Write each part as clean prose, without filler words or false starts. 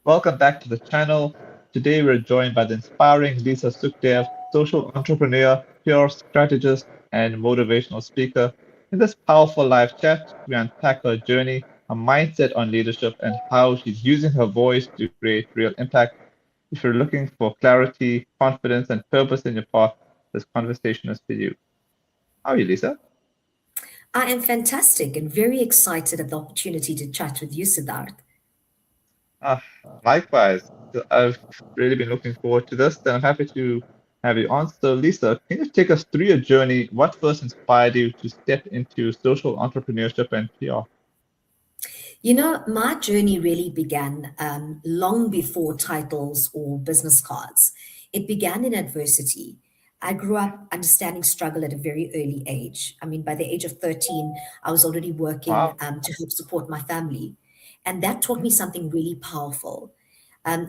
Welcome back to the channel. Today we're joined by the inspiring Lisa Sukdev, social entrepreneur, pure strategist, and motivational speaker. In this powerful live chat, we unpack her journey, her mindset on leadership, and how she's using her voice to create real impact. If you're looking for clarity, confidence, and purpose in your path, this conversation is for you. How are you, Lisa? I am fantastic and very excited at the opportunity to chat with you, Siddharth. Ah, likewise. I've really been looking forward to this, and I'm happy to have you on. So, Lisa, can you take us through your journey? What first inspired you to step into social entrepreneurship and PR? My journey really began long before titles or business cards. It began in adversity. I grew up understanding struggle at a very early age. I mean, by the age of 13, I was already working Wow. to help support my family. And that taught me something really powerful.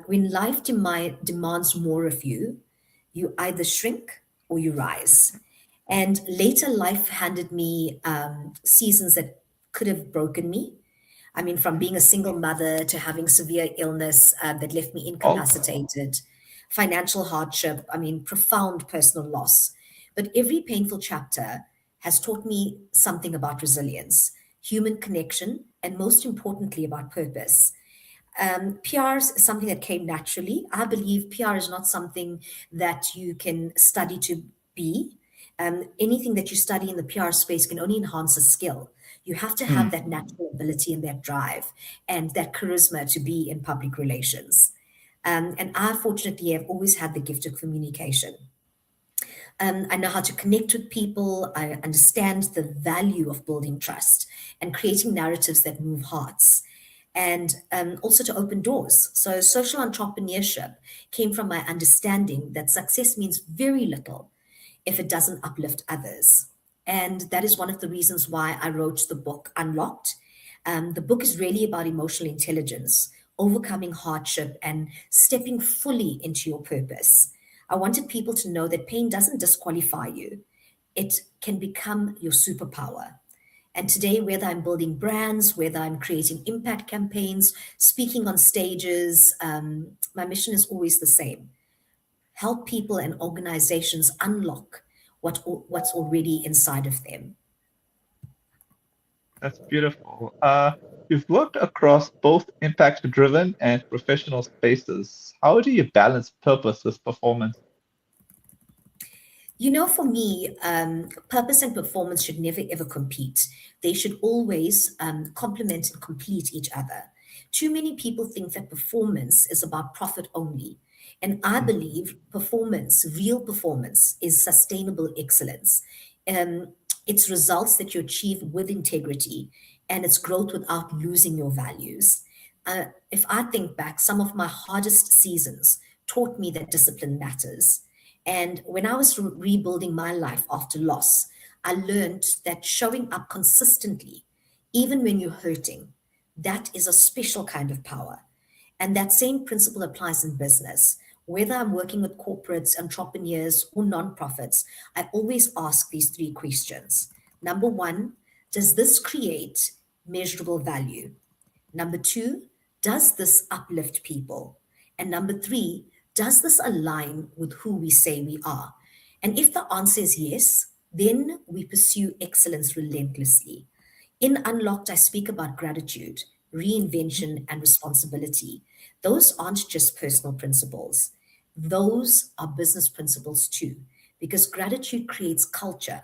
When life demands more of you, you either shrink or you rise. And later, life handed me seasons that could have broken me. I mean, from being a single mother to having severe illness that left me Oh, incapacitated, financial hardship, I mean, profound personal loss. But every painful chapter has taught me something about resilience, human connection, and most importantly, about purpose. PR is something that came naturally. I believe PR is not something that you can study to be. Anything that you study in the PR space can only enhance a skill. You have to have hmm, that natural ability and that drive and that charisma to be in public relations. And I fortunately have always had the gift of communication. I know how to connect with people. I understand the value of building trust and creating narratives that move hearts, and also to open doors. So, social entrepreneurship came from my understanding that success means very little if it doesn't uplift others. And that is one of the reasons why I wrote the book Unlocked. The book is really about emotional intelligence, overcoming hardship, and stepping fully into your purpose. I wanted people to know that pain doesn't disqualify you, it can become your superpower. And today, whether I'm building brands, whether I'm creating impact campaigns, speaking on stages, my mission is always the same: help people and organizations unlock what's already inside of them. that's beautiful. You've worked across both impact-driven and professional spaces. How do you balance purpose with performance? For me, purpose and performance should never ever compete. They should always complement and complete each other. Too many people think that performance is about profit only. And I Hmm, believe performance, real performance, is sustainable excellence. Um, it's results that you achieve with integrity, and it's growth without losing your values. If I think back, some of my hardest seasons taught me that discipline matters. And when I was rebuilding my life after loss, I learned that showing up consistently, even when you're hurting, that is a special kind of power. And that same principle applies in business. Whether I'm working with corporates, entrepreneurs, or nonprofits, I always ask these three questions. Number one, does this create measurable value? Number two, does this uplift people? And number three, does this align with who we say we are? And if the answer is yes, then we pursue excellence relentlessly. In Unlocked, I speak about gratitude, reinvention, and responsibility. Those aren't just personal principles, those are business principles too, because gratitude creates culture,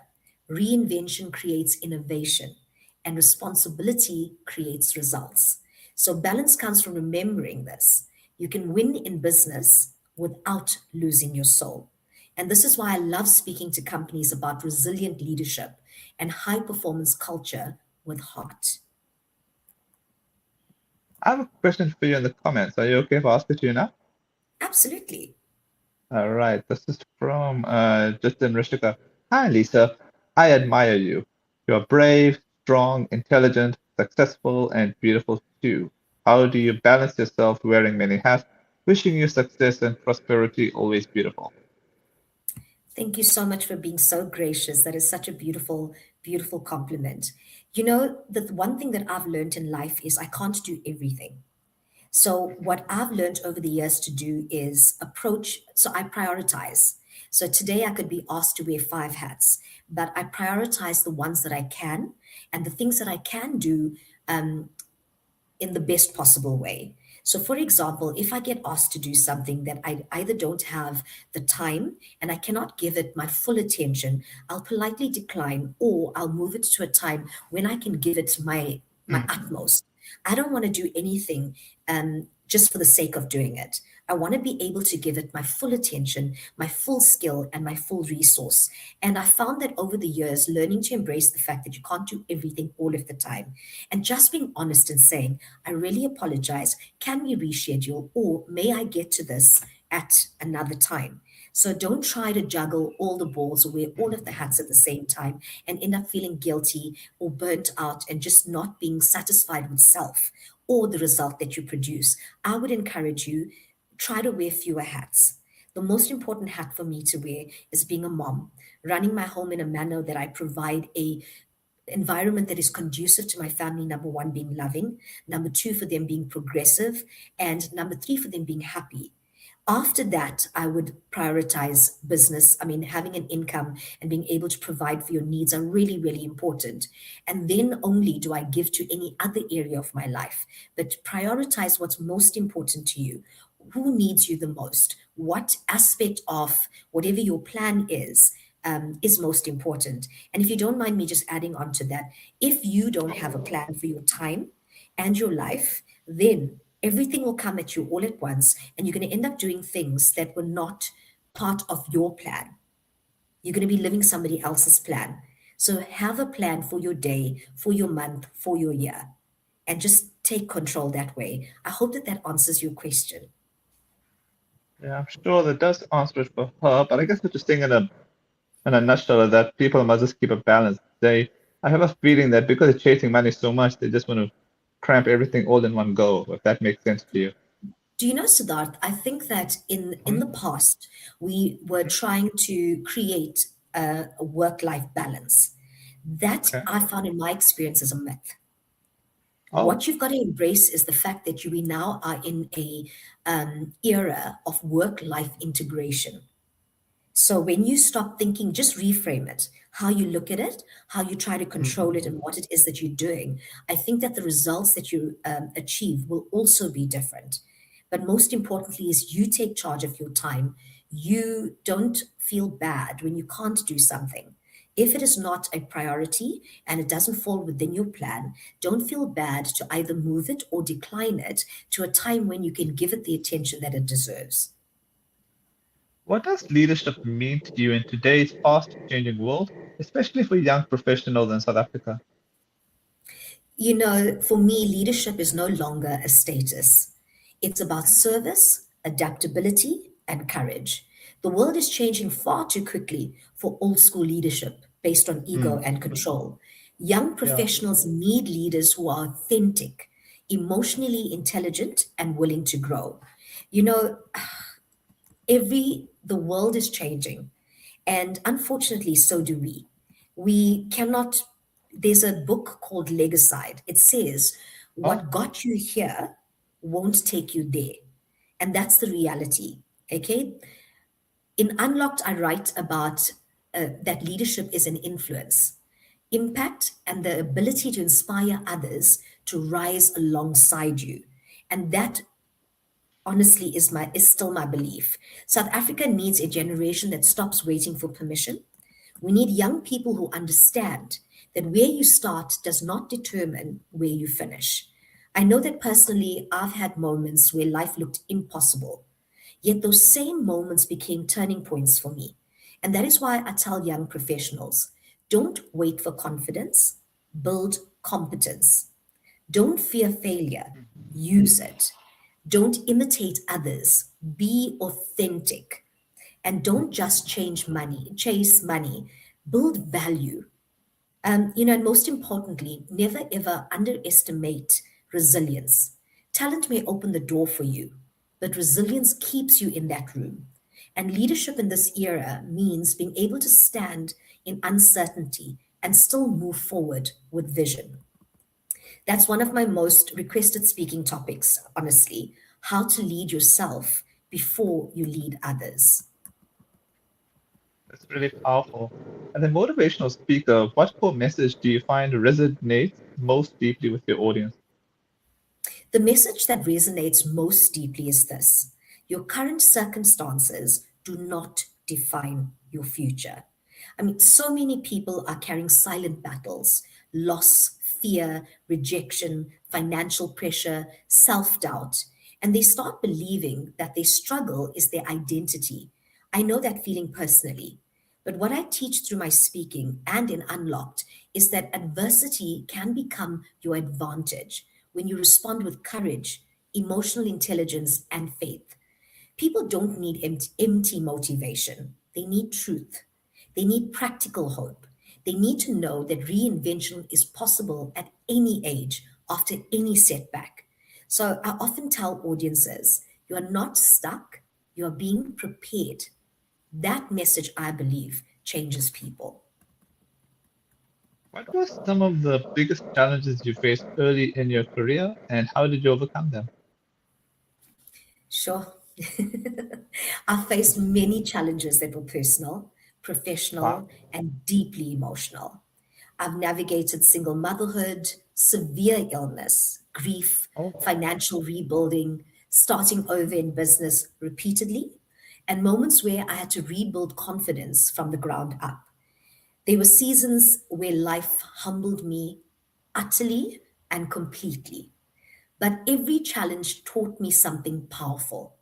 reinvention creates innovation, and responsibility creates results. So, balance comes from remembering this. You can win in business without losing your soul. And this is why I love speaking to companies about resilient leadership and high performance culture with heart. I have a question for you in the comments. Are you okay if I ask it to you now? Absolutely. All right, this is from Justin Rishika. Hi, Lisa. I admire you. You're brave, strong, intelligent, successful, and beautiful too. How do you balance yourself wearing many hats? Wishing you success and prosperity, always beautiful. Thank you so much for being so gracious. That is such a beautiful, beautiful compliment. The one thing that I've learned in life is I can't do everything. So, what I've learned over the years to do is approach, so I prioritize. So, today I could be asked to wear five hats, but I prioritize the ones that I can and the things that I can do in the best possible way. So, for example, if I get asked to do something that I either don't have the time and I cannot give it my full attention, I'll politely decline or I'll move it to a time when I can give it my Mm. utmost. I don't want to do anything just for the sake of doing it. I want to be able to give it my full attention, my full skill, and my full resource. And I found that over the years, learning to embrace the fact that you can't do everything all of the time and just being honest and saying, I really apologize. Can we reschedule? Or may I get to this at another time? So don't try to juggle all the balls or wear all of the hats at the same time and end up feeling guilty or burnt out and just not being satisfied with self or the result that you produce. I would encourage you, try to wear fewer hats. The most important hat for me to wear is being a mom, running my home in a manner that I provide a environment that is conducive to my family, number one being loving, number two for them being progressive, and number three for them being happy. After that, I would prioritize business. I mean, having an income and being able to provide for your needs are really, really important. And then only do I give to any other area of my life. But prioritize what's most important to you. Who needs you the most? What aspect of whatever your plan is most important? And if you don't mind me just adding on to that, if you don't have a plan for your time and your life, then everything will come at you all at once, and you're going to end up doing things that were not part of your plan. You're going to be living somebody else's plan. So have a plan for your day, for your month, for your year, and just take control that way. I hope that that answers your question. Yeah, I'm sure that does answer it for her, but I guess the just thing in a nutshell is that people must just keep a balance. I have a feeling that because they're chasing money so much, they just want to cramp everything all in one go, if that makes sense to you. Do you know, Siddharth? I think that in the Mm-hmm. past we were trying to create a work-life balance. That Okay. I found in my experience as a myth. Oh. What you've got to embrace is the fact that we now are in a era of work-life integration. So when you stop thinking, just reframe it, how you look at it, how you try to control Mm. it, and what it is that you're doing. I think that the results that you achieve will also be different. But most importantly, is you take charge of your time. You don't feel bad when you can't do something. If it is not a priority and it doesn't fall within your plan, don't feel bad to either move it or decline it to a time when you can give it the attention that it deserves. What does leadership mean to you in today's fast-changing world, especially for young professionals in South Africa? You know, for me, leadership is no longer a status. It's about service, adaptability, and courage. The world is changing far too quickly for old school leadership based on ego Mm. and control. Young Yeah. professionals need leaders who are authentic, emotionally intelligent, and willing to grow. You know, the world is changing, and unfortunately so do we cannot. There's a book called Legicide. It says Oh. what got you here won't take you there, and that's the reality. Okay, in Unlocked I write about that leadership is an influence, impact, and the ability to inspire others to rise alongside you. And that honestly is still my belief. South Africa needs a generation that stops waiting for permission. We need young people who understand that where you start does not determine where you finish. I know that personally I've had moments where life looked impossible, yet those same moments became turning points for me. And that is why I tell young professionals, don't wait for confidence, build competence. Don't fear failure, use it. Don't imitate others, be authentic. And don't just chase money, build value. And most importantly, never ever underestimate resilience. Talent may open the door for you, but resilience keeps you in that room. And leadership in this era means being able to stand in uncertainty and still move forward with vision. That's one of my most requested speaking topics, honestly. How to lead yourself before you lead others. It's really powerful. And the motivational speaker, what core message do you find resonates most deeply with your audience? The message that resonates most deeply is this: your current circumstances do not define your future. I mean, so many people are carrying silent battles: loss, fear, rejection, financial pressure, self doubt. And they start believing that their struggle is their identity. I know that feeling personally. But what I teach through my speaking and in Unlocked is that adversity can become your advantage when you respond with courage, emotional intelligence, and faith. People don't need empty motivation, they need truth. They need practical hope. They need to know that reinvention is possible at any age after any setback. So I often tell audiences, you are not stuck, you are being prepared. That message, I believe, changes people. What were some of the biggest challenges you faced early in your career, and how did you overcome them? Sure. I faced many challenges that were personal, Wow. professional, and deeply emotional. I've navigated single motherhood, severe illness, grief, Oh, financial rebuilding, starting over in business repeatedly, and moments where I had to rebuild confidence from the ground up. There were seasons where life humbled me utterly and completely. But every challenge taught me something powerful.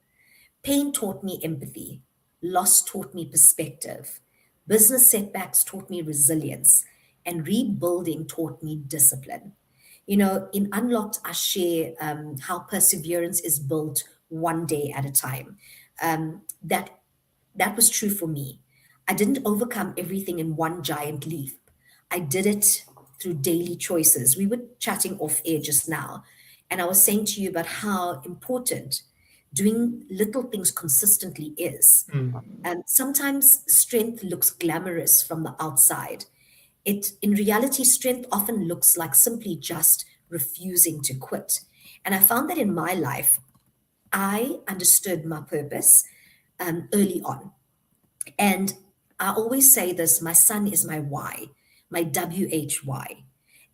Pain taught me empathy. Loss taught me perspective. Business setbacks taught me resilience. And rebuilding taught me discipline. You know, in Unlocked, I share how perseverance is built one day at a time. That was true for me. I didn't overcome everything in one giant leap. I did it through daily choices. We were chatting off air just now, and I was saying to you about how important doing little things consistently is. mm, And sometimes strength looks glamorous from the outside. In reality, strength often looks like simply just refusing to quit. And I found that in my life, I understood my purpose early on. And I always say this: my son is my why, my WHY,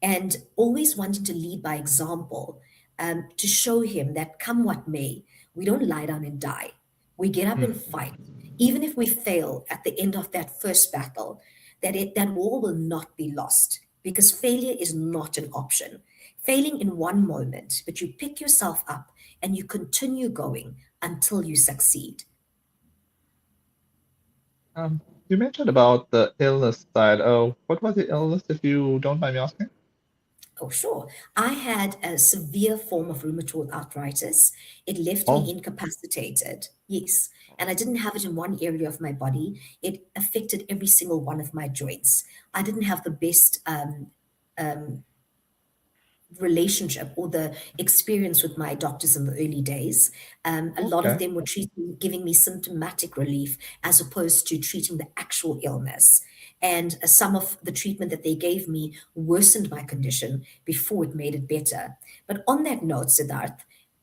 and always wanting to lead by example, to show him that come what may, we don't lie down and die. We get up and mm. fight. Even if we fail at the end of that first battle, that war will not be lost because failure is not an option. Failing in one moment, but you pick yourself up and you continue going until you succeed. You mentioned about the illness side. What was the illness, if you don't mind me asking? Oh, sure. I had a severe form of rheumatoid arthritis. It left me Oh, incapacitated. Yes. And I didn't have it in one area of my body. It affected every single one of my joints. I didn't have the best relationship or the experience with my doctors in the early days. A lot of okay. them were giving me symptomatic relief as opposed to treating the actual illness. And some of the treatment that they gave me worsened my condition before it made it better. But on that note, Siddharth,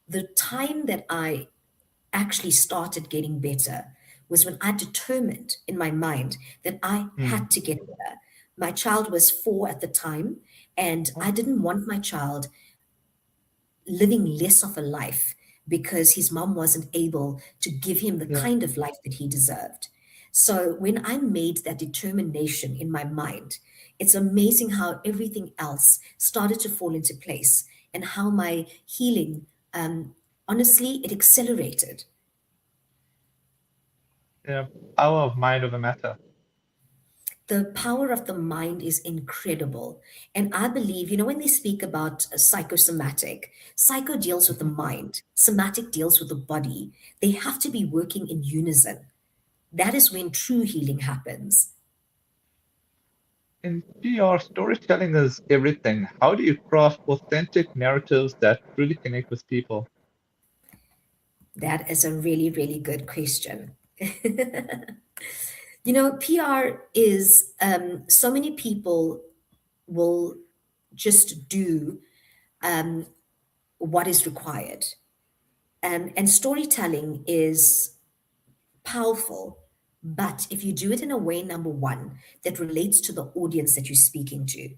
the time that I actually started getting better was when I determined in my mind that I had to Mm. get better. My child was 4 at the time, and I Oh, didn't want my child living less of a life because his mom wasn't able to give him the yeah. kind of life that he deserved. So when I made that determination in my mind, it's amazing how everything else started to fall into place and how my healing, honestly, it accelerated. Yeah. Power of mind over matter. The power of the mind is incredible. And I believe, when they speak about psychosomatic, psycho deals with the Mhm. mind, somatic deals with the body. They have to be working in unison. That is when true healing happens. In PR, storytelling is everything. How do you craft authentic narratives that truly connect with people? That is a really, really good question. PR is so many people will just do. what is required. And storytelling is powerful, but if you do it in a way, number one, that relates to the audience that you're speaking to,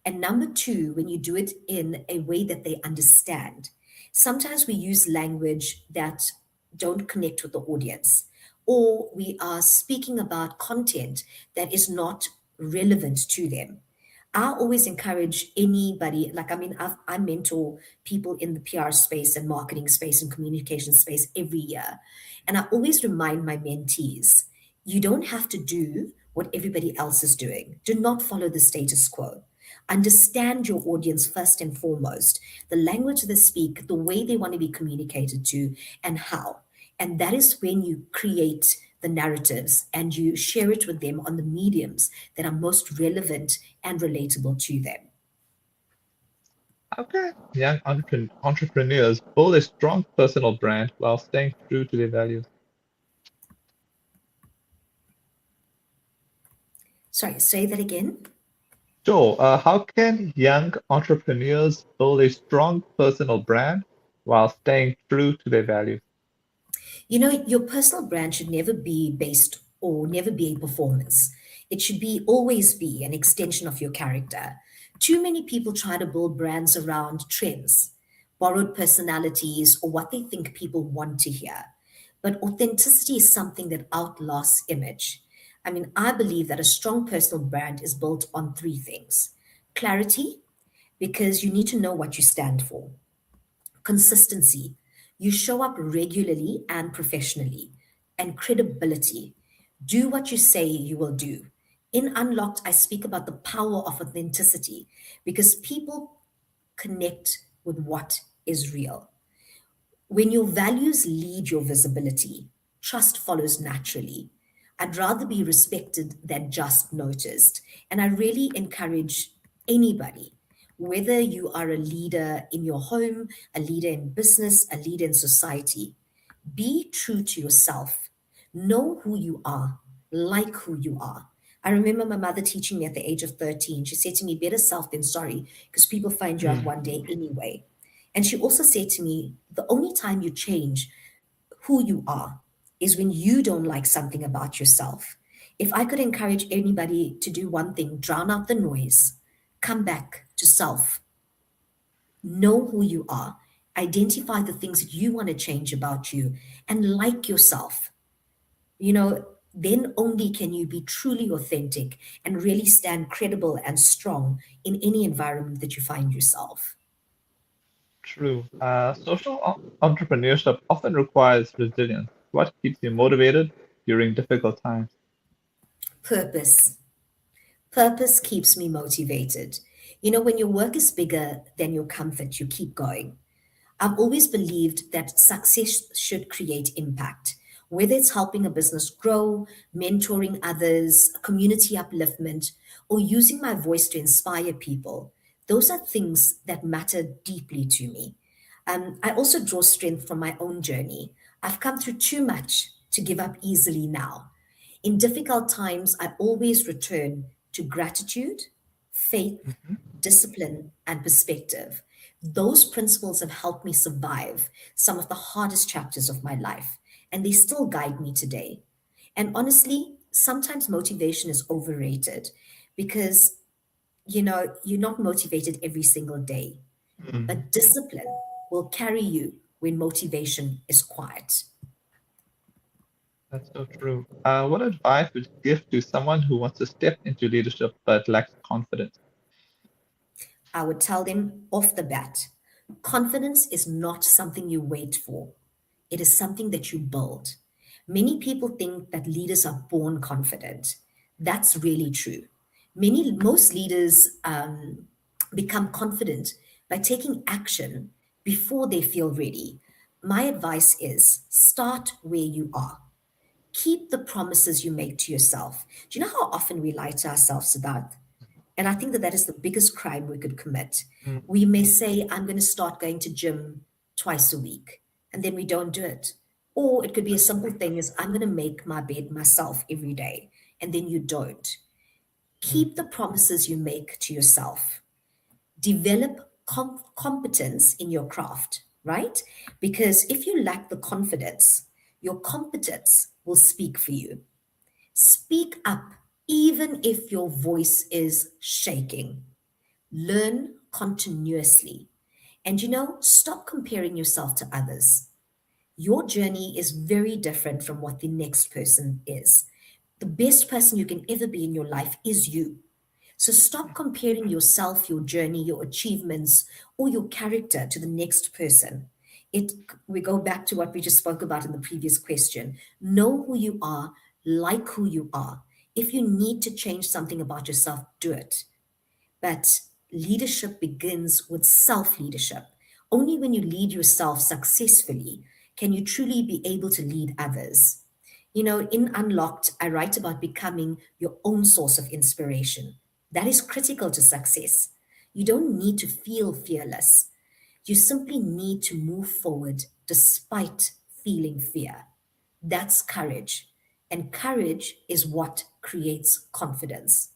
and number two, when you do it in a way that they understand. Sometimes we use language that don't connect with the audience, or we are speaking about content that is not relevant to them. I always encourage anybody, like, I mean, I mentor people in the PR space and marketing space and communication space every year. And I always remind my mentees, you don't have to do what everybody else is doing. Do not follow the status quo. Understand your audience first and foremost, the language they speak, the way they want to be communicated to, and how. And that is when you create the narratives and you share it with them on the mediums that are most relevant and relatable to them. How can young entrepreneurs build a strong personal brand while staying true to their values? Sorry, say that again. Sure. How can young entrepreneurs build a strong personal brand while staying true to their values? You know, your personal brand should never be based or never be a performance. It should be always be an extension of your character. Too many people try to build brands around trends, borrowed personalities, or what they think people want to hear. But authenticity is something that outlasts image. I mean, I believe that a strong personal brand is built on three things: clarity, because you need to know what you stand for; consistency, you show up regularly and professionally; and credibility, do what you say you will do. In Unlocked, I speak about the power of authenticity because people connect with what is real. When your values lead your visibility, trust follows naturally. I'd rather be respected than just noticed. And I really encourage anybody, whether you are a leader in your home, a leader in business, a leader in society, be true to yourself. Know who you are, like who you are. I remember my mother teaching me at the age of 13. She said to me, better self than sorry, because people find you out Mm, one day anyway. And she also said to me, the only time you change who you are is when you don't like something about yourself. If I could encourage anybody to do one thing, drown out the noise, come back to self, know who you are, identify the things that you want to change about you, and like yourself, you know, then only can you be truly authentic and really stand credible and strong in any environment that you find yourself. true. Social entrepreneurship often requires resilience. What keeps you motivated during difficult times? Purpose. Purpose keeps me motivated. You know, when your work is bigger than your comfort, you keep going. I've always believed that success should create impact, whether it's helping a business grow, mentoring others, community upliftment, or using my voice to inspire people. Those are things that matter deeply to me. I also draw strength from my own journey. I've come through too much to give up easily now. In difficult times, I always return to gratitude, faith, Mhm. discipline, and perspective. Those principles have helped me survive some of the hardest chapters of my life, and they still guide me today. And honestly, sometimes motivation is overrated because, you know, you're not motivated every single day, Mm, but discipline will carry you when motivation is quiet. that's so true. What advice would you give to someone who wants to step into leadership but lacks confidence? I would tell them off the bat, confidence is not something you wait for, it is something that you build. Many people think that leaders are born confident. That's really true. Most leaders become confident by taking action before they feel ready. My advice is start where you are. Keep the promises you make to yourself. Do you know how often we lie to ourselves about? And I think that that is the biggest crime we could commit. Mm, We may say, I'm going to start going to gym twice a week, and then we don't do it. Or it could be a simple thing as I'm going to make my bed myself every day, and then you don't. mm, Keep the promises you make to yourself. Develop competence in your craft, right? Because if you lack the confidence, your competence will speak for you. Speak up, even if your voice is shaking. Learn continuously. And stop comparing yourself to others. Your journey is very different from what the next person is. The best person you can ever be in your life is you. So stop comparing yourself, your journey, your achievements, or your character to the next person. It We go back to what we just spoke about in the previous question. Know who you are, like who you are. If you need to change something about yourself, do it. But leadership begins with self leadership. Only when you lead yourself successfully can you truly be able to lead others. In Unlocked, I write about becoming your own source of inspiration. That is critical to success. You don't need to feel fearless. You simply need to move forward despite feeling fear. That's courage. And courage is what creates confidence.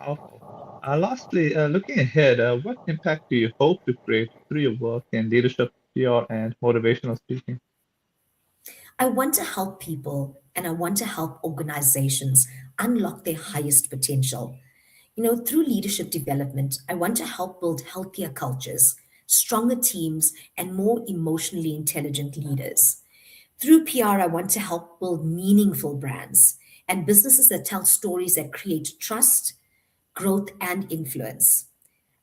Powerful. Lastly, looking ahead, what impact do you hope to create through your work in leadership, PR, and motivational speaking? I want to help people and I want to help organizations unlock their highest potential. Through leadership development, I want to help build healthier cultures, stronger teams, and more emotionally intelligent leaders. Through PR, I want to help build meaningful brands and businesses that tell stories that create trust, growth, and influence.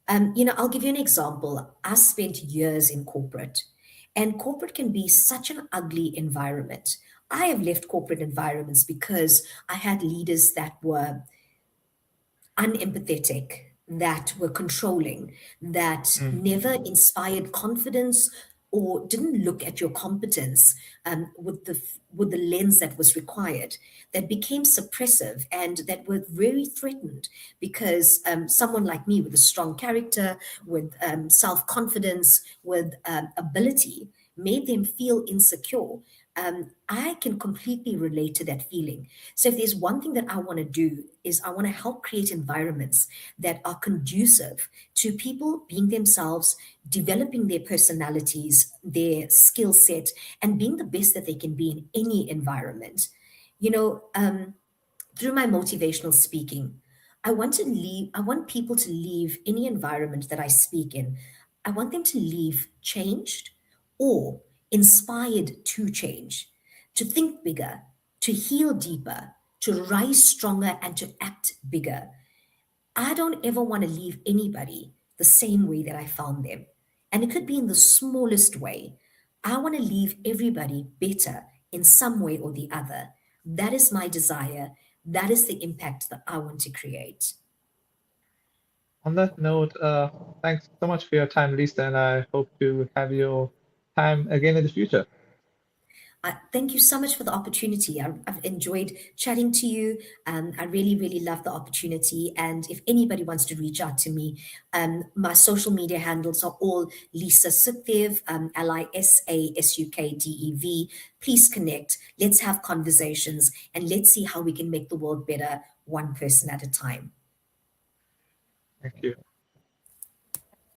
I'll give you an example. I spent years in corporate, and corporate can be such an ugly environment. I have left corporate environments because I had leaders that were unempathetic, that were controlling, that Mm. never inspired confidence or didn't look at your competence with the lens that was required, that became suppressive and that were very threatened because someone like me with a strong character, with self-confidence, with ability, made them feel insecure. I can completely relate to that feeling. So if there's one thing that I want to do is I want to help create environments that are conducive to people being themselves, developing their personalities, their skill set, and being the best that they can be in any environment. You know, um, Through my motivational speaking, I want people to leave any environment that I speak in. I want them to leave changed or inspired to change, to think bigger, to heal deeper, to rise stronger, and to act bigger. I don't ever want to leave anybody the same way that I found them. And it could be in the smallest way. I want to leave everybody better in some way or the other. That is my desire. That is the impact that I want to create. On that note, thanks so much for your time, Lisa, and I hope to have your time again in the future. Thank you so much for the opportunity. I've enjoyed chatting to you. I really, really love the opportunity. And if anybody wants to reach out to me, my social media handles are all Lisa Sukdev, LisaSukdev. Please connect. Let's have conversations and let's see how we can make the world better, one person at a time. Thank you.